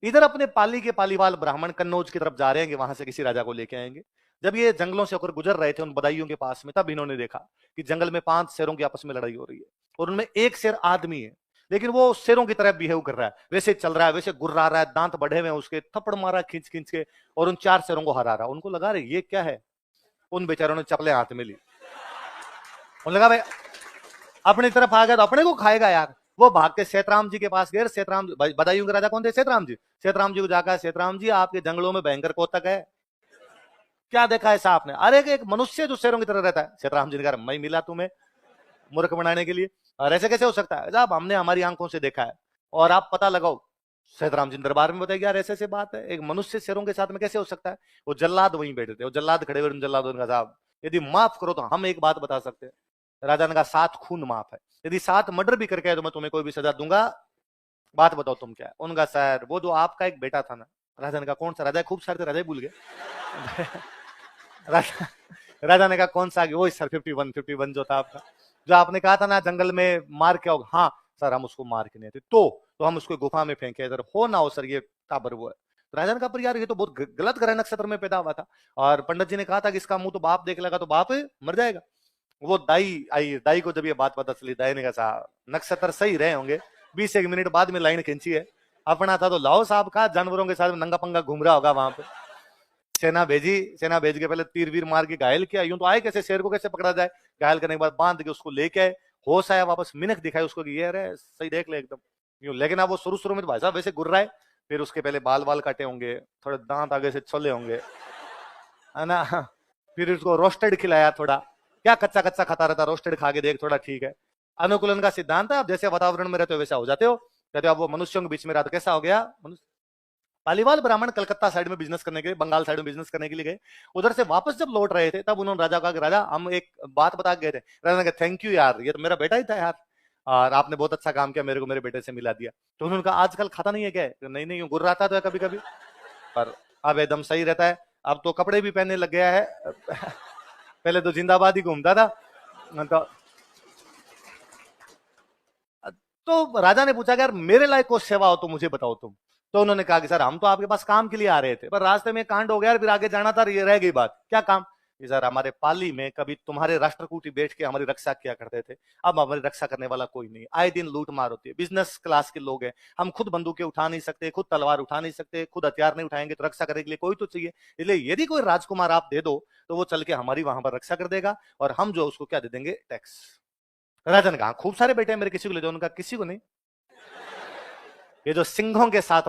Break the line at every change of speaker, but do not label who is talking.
इधर अपने पाली के पालीवाल ब्राह्मण कन्नौज की तरफ जा रहे हैं कि वहां से किसी राजा को लेके आएंगे। जब ये जंगलों से होकर गुजर रहे थे उन बदायूं के पास में, तब इन्होंने देखा कि जंगल में 5 शेरों की आपस में लड़ाई हो रही है, और उनमें एक शेर आदमी है, लेकिन वो शेरों की तरह बिहेव कर रहा है, वैसे चल रहा है, वैसे गुर्रा रहा है, दांत बढ़े हुए हैं उसके, थप्पड़ मारा खींच खींच के, और उन 4 शेरों को हरा रहा। उनको लगा रहे ये क्या है, उन बेचारों ने चपले हाथ में ली। उन्हें लगा भाई अपनी तरफ आ गया तो अपने को खाएगा यार। वो भाग के सेतराम जी के पास गए। सेतराम बदायूं के राजा कौन थे, सेतराम जी। सेतराम जी को जाकर, सेतराम जी आपके जंगलों में भयंकर कोतक है, क्या देखा ऐसा आपने। अरे एक मनुष्य जो शेरों की तरह रहता है। सेतराम जी ने कहा मैं मिला तुम्हें मूर्ख बनाने के लिए, और ऐसे कैसे हो सकता है, साहब हमने हमारी आंखों से देखा है और आप पता लगाओ। सेतराम जी दरबार में बताया यार ऐसे ऐसे बात है, एक मनुष्य शेरों के साथ में कैसे हो सकता है। वो जल्लाद वहीं बैठे थे, वो जल्लाद खड़े हुए, जल्लाद ने कहा साहब यदि माफ करो तो हम एक बात बता सकते हैं। राजा ने कहा 7 खून माफ है, यदि 7 मर्डर भी करके है तो मैं तुम्हें कोई भी सजा दूंगा, बात बताओ तुम क्या है। उनका सर वो जो आपका एक बेटा था ना। राजा ने कहा कौन सा, राजा खूब सारे थे, राजा भूल गए। राजा राजा ने कहा कौन सा, वो सर 51 जो था आपका, जो आपने कहा था ना जंगल में मार के होगा। हाँ सर हम उसको मार के नहीं थे, तो हम उसको गुफा में फेंके, इधर हो ना हो सर ये काबर वो है। तो राजा ने कहा पर यार ये तो बहुत गलत ग्रह नक्षत्र में पैदा हुआ था, और पंडित जी ने कहा था कि इसका मुंह तो बाप देख लेगा तो बाप मर जाएगा। वो दाई आई, दाई को जब ये बात पता चली, दाई ने कहा साहब नक्षत्र सही रहे होंगे, 20 मिनट बाद में लाइन खींची है, अपना था तो लाओ साहब का, जानवरों के साथ नंगा पंगा घूम रहा होगा वहां पे। सेना भेजी, सेना भेज के पहले तीर वीर मार के घायल किया, यूं तो आए कैसे, शेर को कैसे पकड़ा जाए, घायल करने के बाद बांध के उसको लेके आए, होश आया वापस, मिनख दिखाई उसको कि ये रहे सही देख ले एकदम यूं। लेकिन अब वो शुरू शुरू में तो भाई साहब वैसे गुर्रा है, फिर उसके पहले बाल बाल काटे होंगे, थोड़े दांत आगे से चले होंगे, है ना। फिर उसको रोस्टेड खिलाया थोड़ा, क्या कच्चा कच्चा खाता रहता, रोस्टेड खा के देख थोड़ा ठीक है। अनुकूलन का सिद्धांत है, आप जैसे वातावरण में रहते हो वैसा हो जाते हो। कहते हो अब वो मनुष्यों के बीच में रहा तो कैसा हो गया। पालीवाल ब्राह्मण कलकत्ता साइड में बिजनेस करने के लिए, बंगाल साइड में बिजनेस करने के लिए गए। उधर से वापस जब लौट रहे थे तब उन्होंने राजा कहा कि राजा हम एक बात बता गए थे। राजा ने कहा थैंक यू यार, ये तो मेरा बेटा ही था यार, और आपने बहुत अच्छा काम किया, मेरे को मेरे बेटे से मिला दिया। तो उन्होंने कहा आजकल खाता नहीं है क्या, नहीं नहीं गुर्राता तो है कभी कभी, पर अब एकदम सही रहता है, अब तो कपड़े भी पहनने लग गया है। पहले तो जिंदाबाद ही घूमता था। तो राजा ने पूछा कि यार मेरे लायक कोई सेवा हो तो मुझे बताओ तुम। तो उन्होंने कहा कि सर हम तो आपके पास काम के लिए आ रहे थे, पर रास्ते में कांड हो गया, फिर आगे जाना था, ये रह गई बात। क्या काम, कि सर हमारे पाली में कभी तुम्हारे राष्ट्रकूटी बैठ के हमारी रक्षा किया करते थे, अब हमारी रक्षा करने वाला कोई नहीं, आए दिन लूट मार होती है, बिजनेस क्लास के लोग हैं, हम खुद बंदूकें उठा नहीं सकते, खुद तलवार उठा नहीं सकते, खुद हथियार नहीं उठाएंगे, तो रक्षा करने के लिए कोई तो चाहिए, इसलिए यदि कोई राजकुमार आप दे दो तो वो चल के हमारी वहां पर रक्षा कर देगा, और हम जो उसको क्या दे देंगे, टैक्स। राजा ने कहा खूब सारे बेटे हैं मेरे, किसी को ले जाओ, उनका किसी को नहीं। ये जो सिंहों के साथ रहा